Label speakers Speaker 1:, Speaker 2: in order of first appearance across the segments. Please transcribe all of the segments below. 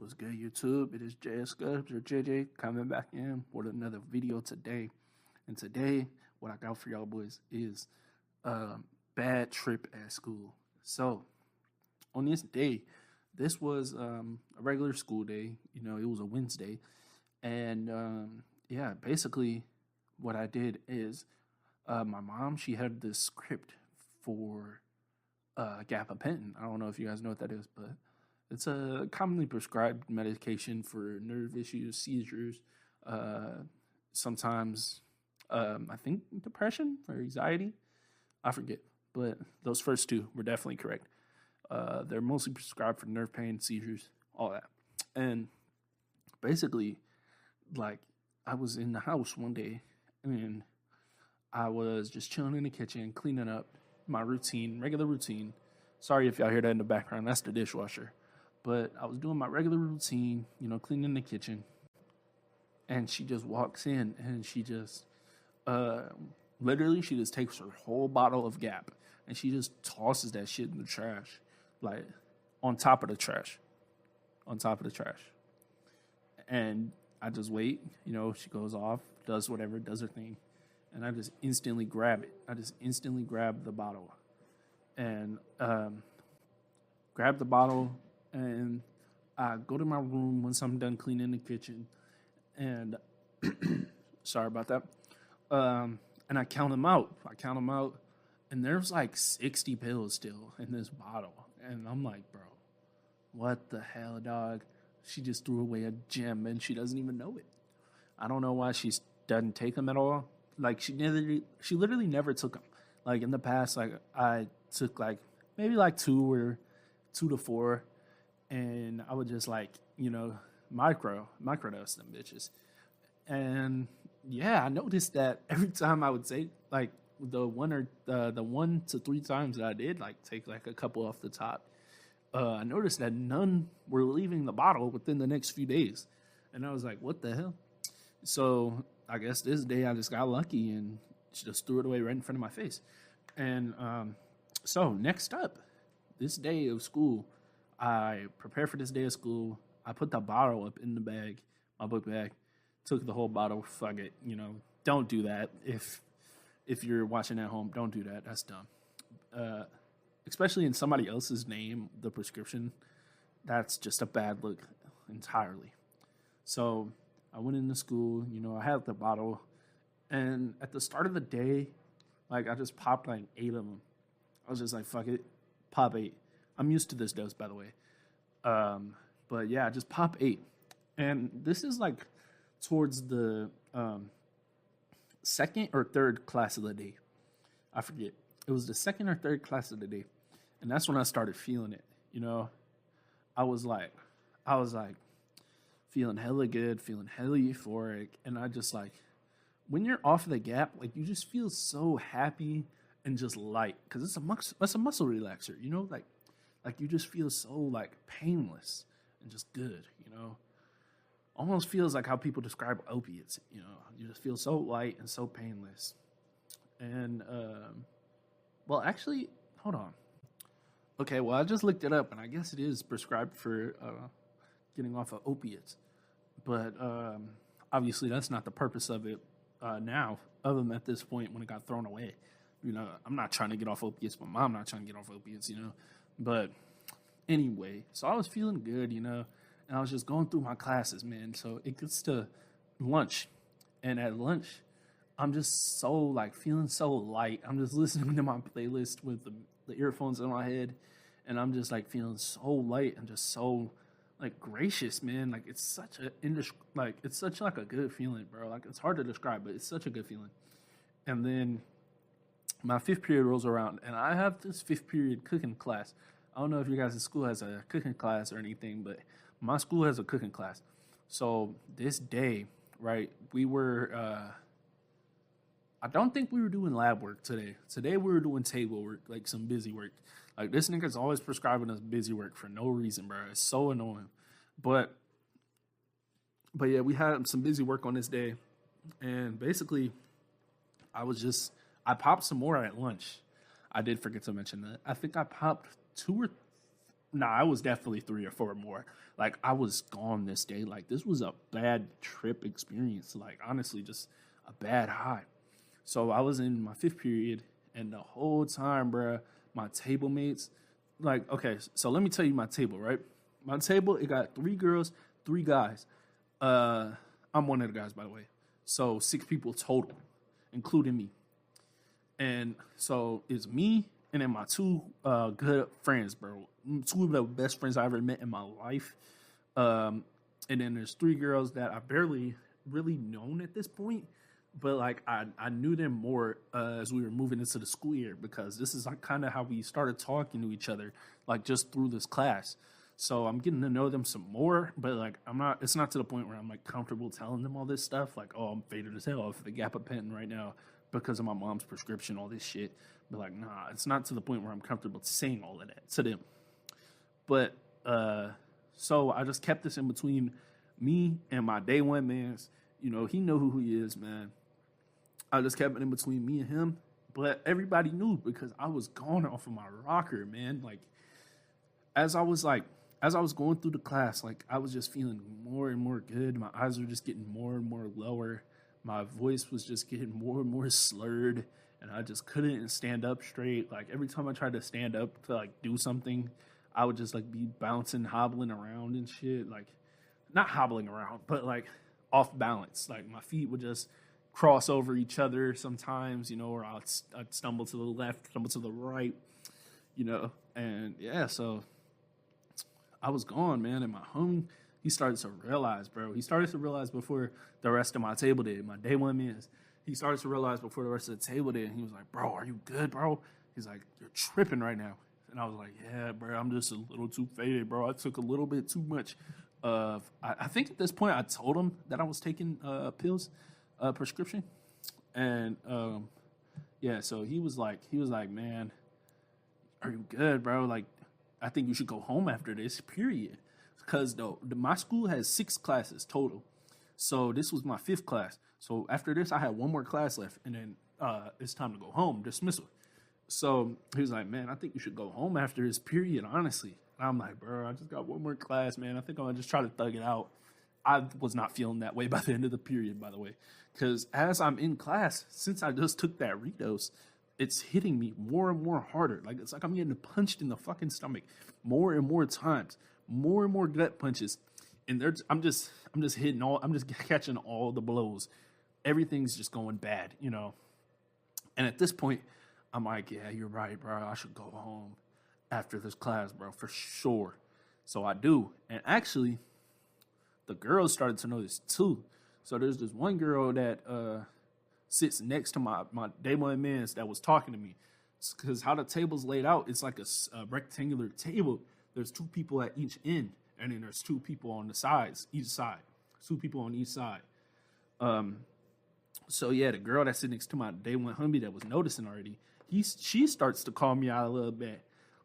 Speaker 1: What's good, YouTube? It is Jscubs or JJ coming back in with another video today. And today, what I got for y'all boys is a bad trip at school. So, on this day, this was a regular school day. You know, it was a Wednesday. And yeah, basically, what I did is my mom, she had this script for Gabapentin. I don't know if you guys know what that is, but it's a commonly prescribed medication for nerve issues, seizures, sometimes I think depression or anxiety. I forget, but those first two were definitely correct. They're mostly prescribed for nerve pain, seizures, all that. And basically, like, I was in the house one day and I was just chilling in the kitchen, cleaning up my routine, regular routine. Sorry if y'all hear that in the background. That's the dishwasher. But I was doing my regular routine, you know, cleaning the kitchen. And she just walks in and she just, literally, she just takes her whole bottle of Gap and she just tosses that shit in the trash. Like, on top of the trash. On top of the trash. And I just wait, you know, she goes off, does whatever, does her thing. And I just instantly grab it. I just instantly grab the bottle. And grab the bottle. And I go to my room once I'm done cleaning the kitchen. And sorry about that. And I count them out. And there's like 60 pills still in this bottle. And I'm like, bro, what the hell, dog? She just threw away a gem and she doesn't even know it. I don't know why she doesn't take them at all. Like, she literally never took them. Like, in the past, like, I took like maybe like 2 to 4. And I would just, like, you know, microdose them bitches. And yeah, I noticed that every time I would say, like, the 1 to 3 times that I did, like, take like a couple off the top, I noticed that none were leaving the bottle within the next few days. And I was like, what the hell? So I guess this day I just got lucky and she just threw it away right in front of my face. And so next up, this day of school, I prepared for this day of school. I put the bottle up in the bag, my book bag, took the whole bottle. Fuck it, you know, don't do that. If you're watching at home, don't do that. That's dumb. Especially in somebody else's name, the prescription, that's just a bad look entirely. So I went into school, you know, I had the bottle, and at the start of the day, like, I just popped like 8 of them. I was just like, fuck it, pop 8. I'm used to this dose, by the way. But yeah, just pop 8. And this is like towards the second or third class of the day. I forget. It was the second or third class of the day. And that's when I started feeling it, you know. I was like feeling hella good, feeling hella euphoric. And I just, like, when you're off the Gap, like, you just feel so happy and just light. Because it's a muscle relaxer, you know, like you just feel so, like, painless and just good, you know. Almost feels like how people describe opiates, you know. You just feel so light and so painless. And, well, actually, hold on. Okay, well, I just looked it up, and I guess it is prescribed for getting off of opiates. But obviously, that's not the purpose of it now, other than at this point when it got thrown away. You know, I'm not trying to get off opiates. My mom not trying to get off opiates, you know. But anyway, so I was feeling good, you know, and I was just going through my classes, man. So it gets to lunch, and at lunch, I'm just so, like, feeling so light. I'm just listening to my playlist with the earphones in my head, and I'm just, like, feeling so light and just so, like, gracious, man. Like, it's such like a good feeling, bro. Like, it's hard to describe, but it's such a good feeling. And then my 5th period rolls around, and I have this 5th period cooking class. I don't know if you guys' school has a cooking class or anything, but my school has a cooking class. So this day, right, we were, I don't think we were doing lab work today. Today we were doing table work, like some busy work. Like, this nigga's always prescribing us busy work for no reason, bro. It's so annoying. But yeah, we had some busy work on this day. And basically, I popped some more at lunch. I did forget to mention that. I think I popped 2 or Nah, I was definitely 3 or 4 more. Like, I was gone this day. Like, this was a bad trip experience. Like, honestly, just a bad high. So I was in my fifth period, and the whole time, bruh, my table mates, like, okay, so let me tell you my table, right? My table, it got 3 girls, 3 guys. Uh, I'm one of the guys, by the way. So 6 people total, including me. And so it's me and then my 2 good friends, bro. 2 of the best friends I ever met in my life. And then there's 3 girls that I barely really known at this point. But like I knew them more as we were moving into the school year because this is like kind of how we started talking to each other, like just through this class. So I'm getting to know them some more, but like I'm not. It's not to the point where I'm like comfortable telling them all this stuff. Like, oh, I'm faded as hell off the Gabapentin right now because of my mom's prescription, all this shit. But like, nah, it's not to the point where I'm comfortable saying all of that to them. But so I just kept this in between me and my day one man's. You know, he know who he is, man. I just kept it in between me and him, but everybody knew because I was gone off of my rocker, man. Like as I was like as I was going through the class, like I was just feeling more and more good. My eyes were just getting more and more lower. My voice was just getting more and more slurred, and I just couldn't stand up straight. Like every time I tried to stand up to like do something, I would just like be bouncing, hobbling around and shit. Like not hobbling around, but like off balance. Like my feet would just cross over each other sometimes, you know, or I'd stumble to the left, stumble to the right, you know, and yeah, so I was gone, man, and my homie, he started to realize, bro. He started to realize before the rest of my table did. My day one man, he started to realize before the rest of the table did, and he was like, bro, are you good, bro? He's like, you're tripping right now. And I was like, yeah, bro, I'm just a little too faded, bro. I took a little bit too much. I think at this point I told him that I was taking pills, prescription, and yeah, so he was like, man, are you good, bro? Like, I think you should go home after this, period. Because though my school has 6 classes total, so this was my 5th class. So after this, I had 1 more class left, and then it's time to go home, dismissal. So he was like, man, I think you should go home after this, period. Honestly, and I'm like, bro, I just got 1 more class, man. I think I'm gonna just try to thug it out. I was not feeling that way by the end of the period, by the way, because as I'm in class, since I just took that redose, it's hitting me more and more harder. Like it's like I'm getting punched in the fucking stomach more and more times, more and more gut punches, and I'm just hitting all. I'm just catching all the blows. Everything's just going bad, you know. And at this point, I'm like, yeah, you're right, bro. I should go home after this class, bro, for sure. So I do, and actually, the girls started to notice too. So there's this one girl that sits next to my day one man that was talking to me. Because how the table's laid out, it's like a rectangular table. There's 2 people at each end, and then there's 2 people on the sides, each side. 2 people on each side. So yeah, the girl that sits next to my day one homie that was noticing already, she starts to call me out a little bit.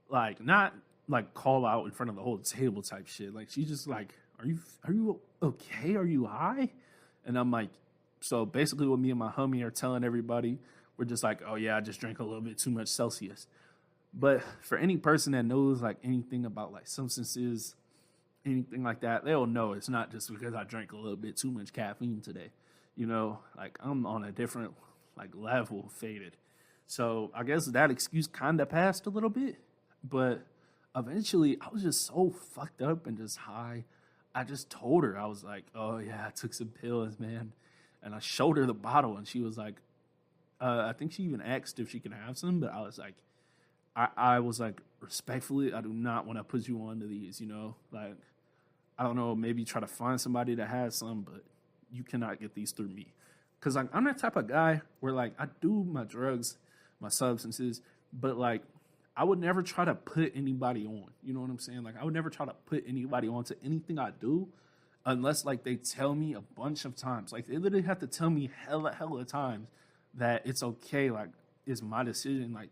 Speaker 1: Like not like call out in front of the whole table type shit. Like she just like, are you okay? Are you high? And I'm like, so basically what me and my homie are telling everybody, we're just like, oh yeah, I just drank a little bit too much Celsius. But for any person that knows like anything about like substances, anything like that, they'll know it's not just because I drank a little bit too much caffeine today. You know, like I'm on a different like level faded. So I guess that excuse kind of passed a little bit, but eventually I was just so fucked up and just high. I just told her, I was like, oh yeah, I took some pills, man. And I showed her the bottle, and she was like, I think she even asked if she could have some, but I was like, I was like, respectfully, I do not want to put you onto these, you know? Like, I don't know, maybe try to find somebody that has some, but you cannot get these through me. Because like, I'm that type of guy where like, I do my drugs, my substances, but like, I would never try to put anybody on. You know what I'm saying? Like, I would never try to put anybody on to anything I do unless, like, they tell me a bunch of times. Like, they literally have to tell me hella times that it's okay. Like, it's my decision. Like,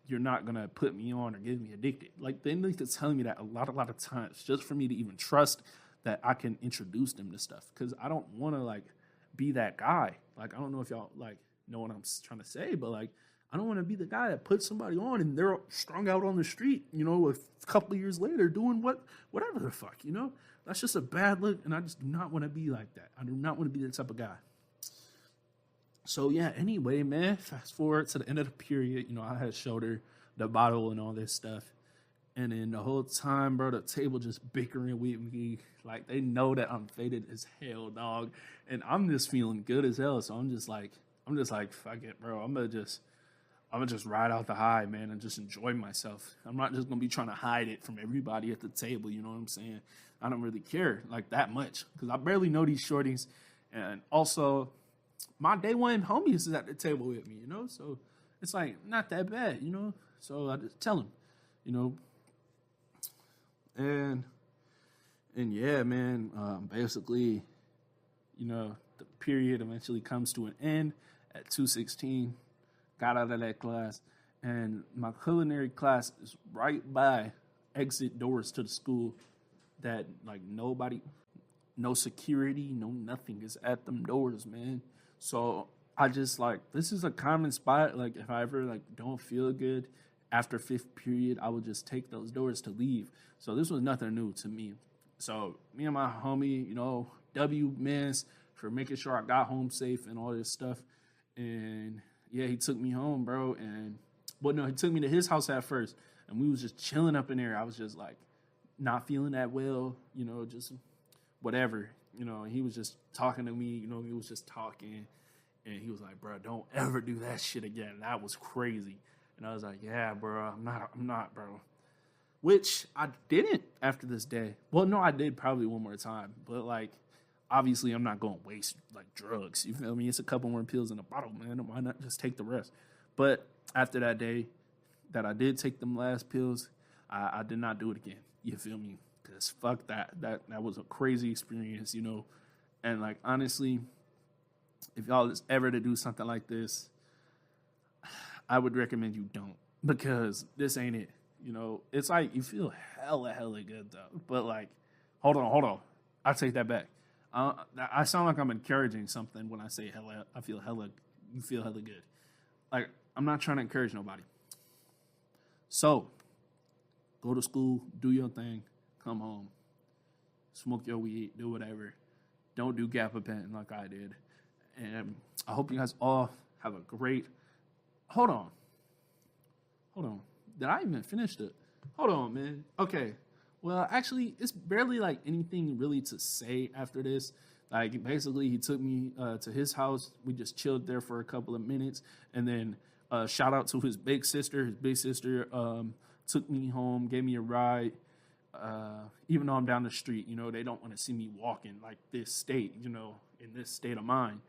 Speaker 1: you're not going to put me on or get me addicted. Like, they need to tell me that a lot of times just for me to even trust that I can introduce them to stuff. Because I don't want to, like, be that guy. Like, I don't know if y'all, like, know what I'm trying to say, but, like, I don't want to be the guy that puts somebody on and they're strung out on the street, you know, a couple of years later doing whatever the fuck, you know? That's just a bad look, and I just do not want to be like that. I do not want to be that type of guy. So, yeah, anyway, man, fast forward to the end of the period. You know, I had showed her the bottle and all this stuff. And then the whole time, bro, the table just bickering with me. Like, they know that I'm faded as hell, dog. And I'm just feeling good as hell. So I'm just like, fuck it, bro. I'm gonna just ride out the high, man, and just enjoy myself. I'm not just gonna be trying to hide it from everybody at the table. You know what I'm saying? I don't really care like that much because I barely know these shorties. And also, my day one homies is at the table with me, you know? So it's like not that bad, you know? So I just tell him, you know. And yeah, man, basically, you know, the period eventually comes to an end at 2:16. Got out of that class, and my culinary class is right by exit doors to the school that, like, nobody, no security, no nothing is at them doors, man. So I just, like, this is a common spot. Like, if I ever, like, don't feel good after fifth period, I would just take those doors to leave. So this was nothing new to me. So me and my homie, you know, W-Mans for making sure I got home safe and all this stuff. And yeah, he took me home, bro. And, well, no, he took me to his house at first. And we was just chilling up in there. I was just, like, not feeling that well, you know, just whatever. You know, he was just talking to me. You know, he was just talking. And he was like, bro, don't ever do that shit again. That was crazy. And I was like, yeah, bro, I'm not, bro. Which I didn't after this day. Well, no, I did probably one more time. But, like, obviously I'm not going to waste, like, drugs. You feel me? It's a couple more pills in a bottle, man. Why not just take the rest? But after that day that I did take them last pills, I did not do it again. You feel me? Because fuck that. That was a crazy experience, you know. And, like, honestly, if y'all is ever to do something like this, I would recommend you don't. Because this ain't it. You know, it's like you feel hella good, though. But, like, hold on. I take that back. I sound like I'm encouraging something when I say hella. You feel hella good. Like, I'm not trying to encourage nobody. So, go to school, do your thing, come home, smoke your weed, do whatever. Don't do Gabapentin like I did. And I hope you guys all have a great... Hold on. Did I even finish it? Hold on, man. Okay. Well, actually, it's barely, like, anything really to say after this. Like, basically, he took me to his house. We just chilled there for a couple of minutes. And then shout out to his big sister. His big sister took me home, gave me a ride. Even though I'm down the street, you know, they don't want to see me walking like this state, you know, in this state of mind.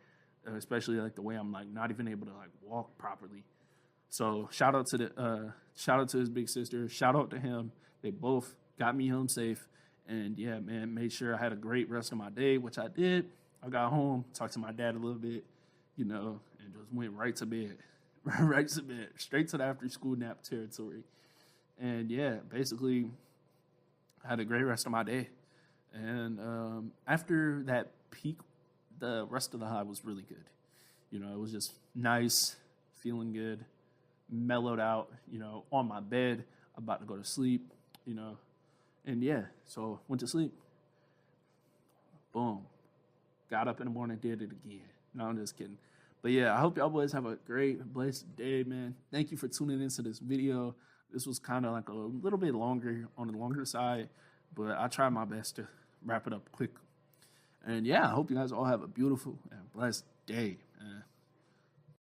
Speaker 1: Especially, like, the way I'm, like, not even able to, like, walk properly. So shout out to his big sister. Shout out to him. They both got me home safe. And yeah, man, made sure I had a great rest of my day, which I did. I got home, talked to my dad a little bit, you know, and just went right to bed. Right to bed. Straight to the after school nap territory. And yeah, basically had a great rest of my day. And after that peak, the rest of the high was really good. You know, it was just nice, feeling good. Mellowed out, you know, on my bed, about to go to sleep, you know, and yeah, so went to sleep. Boom. Got up in the morning, did it again. No, I'm just kidding. But yeah, I hope y'all boys have a great, blessed day, man. Thank you for tuning into this video. This was kind of like a little bit longer, on the longer side, but I tried my best to wrap it up quick. And yeah, I hope you guys all have a beautiful and blessed day.